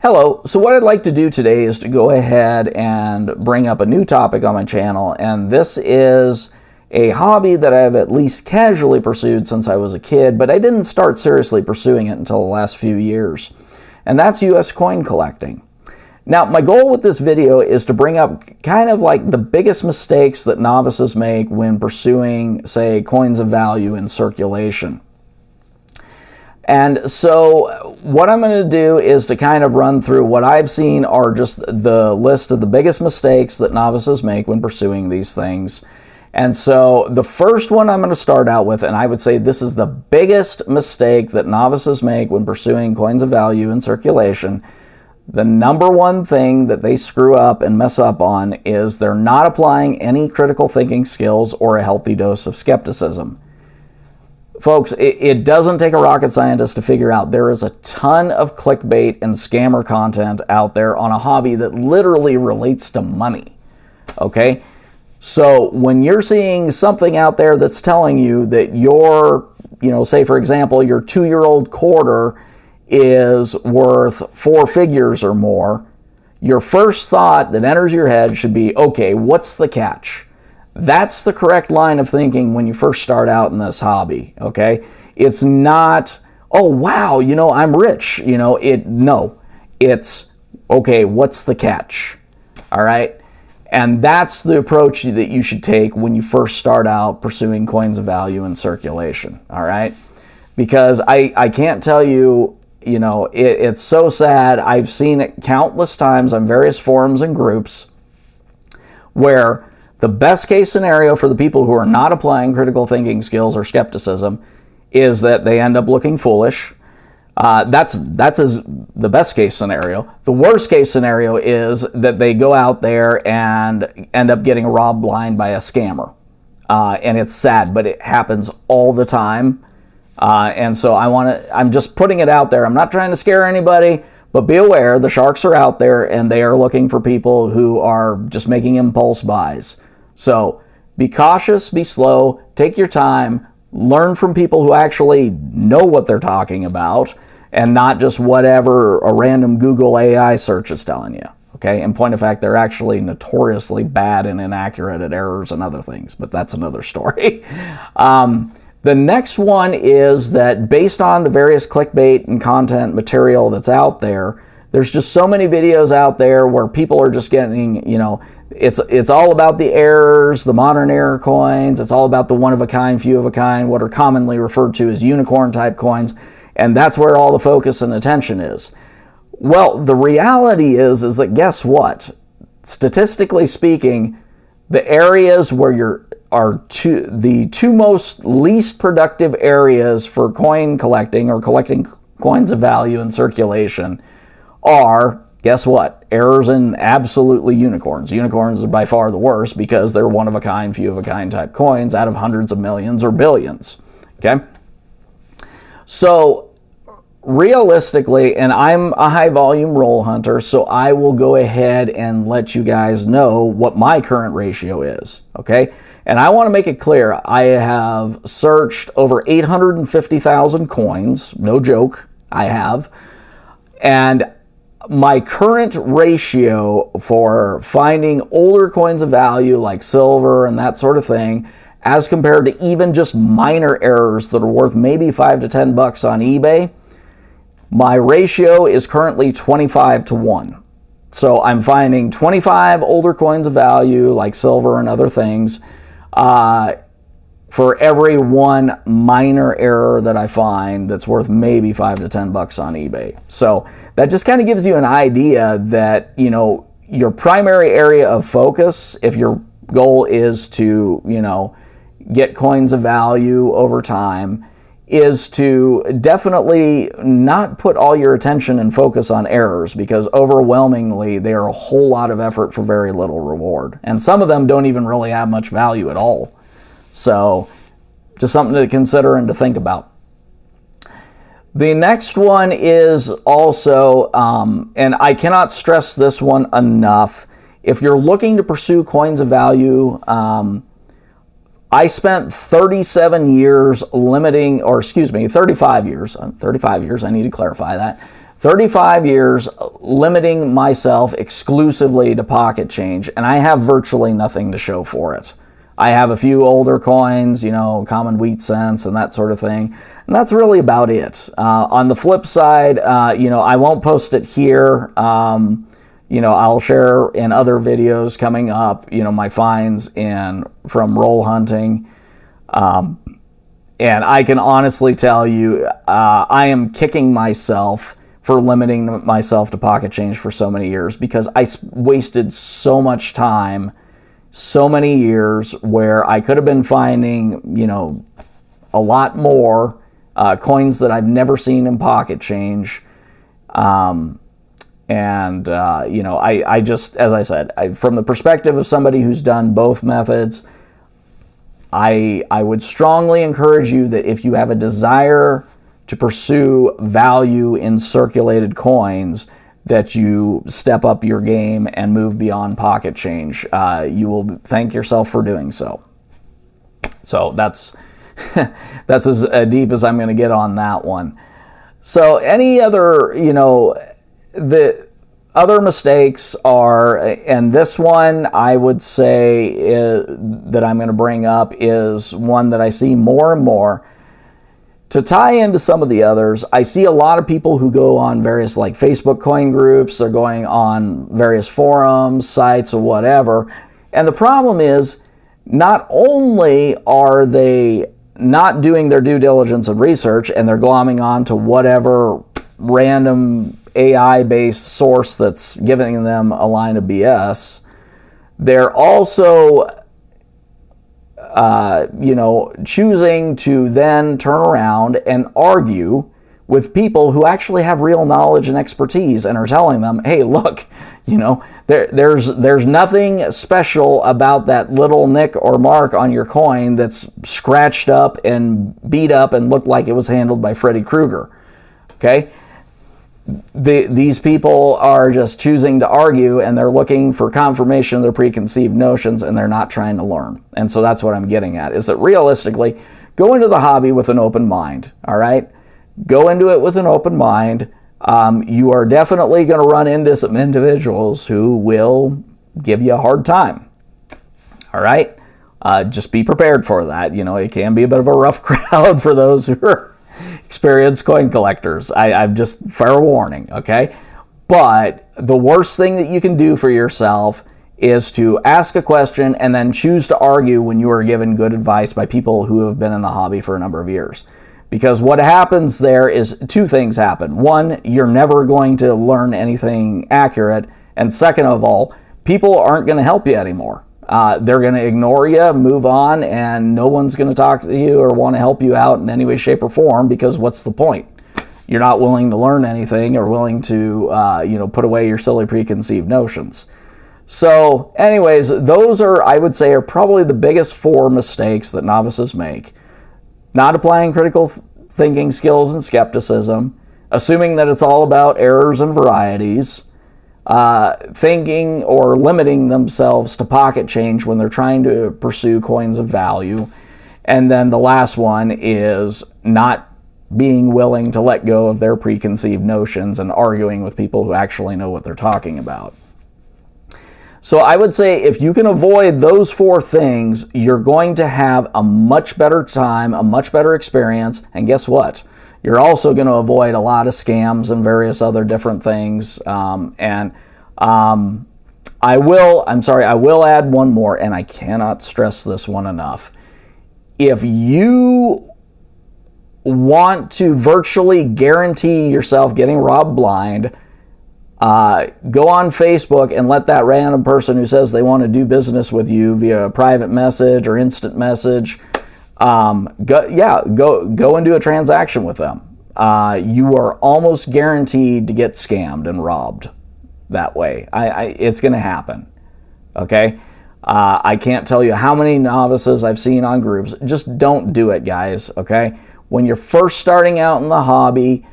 Hello, so what I'd like to do today is to go ahead and bring up a new topic on my channel, and this is a hobby that I've at least casually pursued since I was a kid, but I didn't start seriously pursuing it until the last few years, and that's US coin collecting. Now, my goal with this video is to bring up kind of like the biggest mistakes that novices make when pursuing, say, coins of value in circulation. And so what I'm going to do is to kind of run through what I've seen are just the list of the biggest mistakes that novices make when pursuing these things. And so the first one I'm going to start out with, and I would say this is the biggest mistake that novices make when pursuing coins of value in circulation. The number one thing that they screw up and mess up on is they're not applying any critical thinking skills or a healthy dose of skepticism. Folks, it doesn't take a rocket scientist to figure out there is a ton of clickbait and scammer content out there on a hobby that literally relates to money, okay? So when you're seeing something out there that's telling you that your, say for example, your 2-year-old quarter is worth 4 figures or more, your first thought that enters your head should be, okay, what's the catch? That's the correct line of thinking when you first start out in this hobby, okay? It's not, oh, wow, I'm rich. No, it's, okay, what's the catch? All right? And that's the approach that you should take when you first start out pursuing coins of value in circulation, all right? Because I can't tell you, it's so sad. I've seen it countless times on various forums and groups where the best case scenario for the people who are not applying critical thinking skills or skepticism is that they end up looking foolish. That's the best case scenario. The worst case scenario is that they go out there and end up getting robbed blind by a scammer. And it's sad, but it happens all the time. And so I'm just putting it out there. I'm not trying to scare anybody, but be aware the sharks are out there and they are looking for people who are just making impulse buys. So be cautious, be slow, take your time, learn from people who actually know what they're talking about and not just whatever a random Google AI search is telling you. Okay, in point of fact, they're actually notoriously bad and inaccurate at errors and other things, but that's another story. The next one is that based on the various clickbait and content material that's out there, there's just so many videos out there where people are just getting, it's all about the errors, the modern error coins. It's all about the one-of-a-kind, few-of-a-kind, what are commonly referred to as unicorn-type coins, and that's where all the focus and attention is. Well, the reality is that guess what? Statistically speaking, the areas where the two most least productive areas for coin collecting or collecting coins of value in circulation are, guess what? Errors and absolutely unicorns. Unicorns are by far the worst because they're one-of-a-kind, few-of-a-kind type coins out of hundreds of millions or billions. Okay? So, realistically, and I'm a high-volume roll hunter, so I will go ahead and let you guys know what my current ratio is. Okay? And I want to make it clear, I have searched over 850,000 coins. No joke, I have. And my current ratio for finding older coins of value like silver and that sort of thing, as compared to even just minor errors that are worth maybe $5 to $10 on eBay, my ratio is currently 25 to 1. So I'm finding 25 older coins of value like silver and other things for every one minor error that I find that's worth maybe $5 to $10 on eBay. So that just kind of gives you an idea that, your primary area of focus, if your goal is to, get coins of value over time, is to definitely not put all your attention and focus on errors, because overwhelmingly they are a whole lot of effort for very little reward. And some of them don't even really have much value at all. So just something to consider and to think about. The next one is also, and I cannot stress this one enough, if you're looking to pursue coins of value, I spent 35 years, I need to clarify that, 35 years limiting myself exclusively to pocket change, and I have virtually nothing to show for it. I have a few older coins, common wheat cents and that sort of thing, and that's really about it. On the flip side, I won't post it here. I'll share in other videos coming up, my finds from roll hunting. And I can honestly tell you, I am kicking myself for limiting myself to pocket change for so many years, because I wasted so much time, so many years, where I could have been finding, a lot more coins that I've never seen in pocket change. I just, as I said, from the perspective of somebody who's done both methods, I would strongly encourage you that if you have a desire to pursue value in circulated coins, that you step up your game and move beyond pocket change. You will thank yourself for doing so. So that's that's as deep as I'm going to get on that one. So any other, the other mistakes are, and this one I would say that I'm going to bring up is one that I see more and more. To tie into some of the others, I see a lot of people who go on various Facebook coin groups, they're going on various forums, sites, or whatever, and the problem is not only are they not doing their due diligence and research, and they're glomming on to whatever random AI-based source that's giving them a line of BS, they're also choosing to then turn around and argue with people who actually have real knowledge and expertise and are telling them, hey, look, there's nothing special about that little nick or mark on your coin that's scratched up and beat up and looked like it was handled by Freddy Krueger. Okay? These people are just choosing to argue, and they're looking for confirmation of their preconceived notions, and they're not trying to learn. And so that's what I'm getting at, is that realistically, go into the hobby with an open mind, all right? Go into it with an open mind. You are definitely going to run into some individuals who will give you a hard time, all right? Just be prepared for that. It can be a bit of a rough crowd for those who are experienced coin collectors. I'm just fair warning, okay? But the worst thing that you can do for yourself is to ask a question and then choose to argue when you are given good advice by people who have been in the hobby for a number of years. Because what happens there is two things happen. One, you're never going to learn anything accurate. And second of all, people aren't going to help you anymore. They're going to ignore you, move on, and no one's going to talk to you or want to help you out in any way, shape, or form, because what's the point? You're not willing to learn anything or willing to, put away your silly preconceived notions. So, anyways, those I would say, are probably the biggest 4 mistakes that novices make. Not applying critical thinking skills and skepticism, assuming that it's all about errors and varieties, thinking or limiting themselves to pocket change when they're trying to pursue coins of value. And then the last one is not being willing to let go of their preconceived notions and arguing with people who actually know what they're talking about. So I would say if you can avoid those 4 things, you're going to have a much better time, a much better experience, and guess what? You're also going to avoid a lot of scams and various other different things. I will add one more, and I cannot stress this one enough. If you want to virtually guarantee yourself getting robbed blind, go on Facebook and let that random person who says they want to do business with you via a private message or instant message, go and do a transaction with them. You are almost guaranteed to get scammed and robbed that way. It's going to happen. Okay? I can't tell you how many novices I've seen on groups. Just don't do it, guys. Okay? When you're first starting out in the hobby,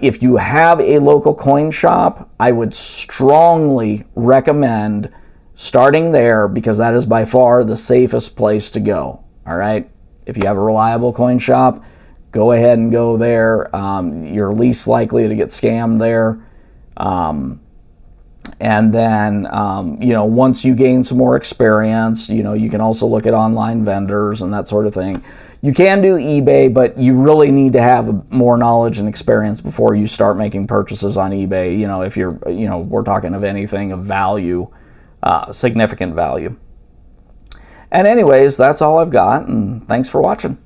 if you have a local coin shop, I would strongly recommend starting there, because that is by far the safest place to go. All right? If you have a reliable coin shop, go ahead and go there. You're least likely to get scammed there. And then, once you gain some more experience, you can also look at online vendors and that sort of thing. You can do eBay, but you really need to have more knowledge and experience before you start making purchases on eBay. If you're, we're talking of anything of value, significant value. And anyways, that's all I've got, and thanks for watching.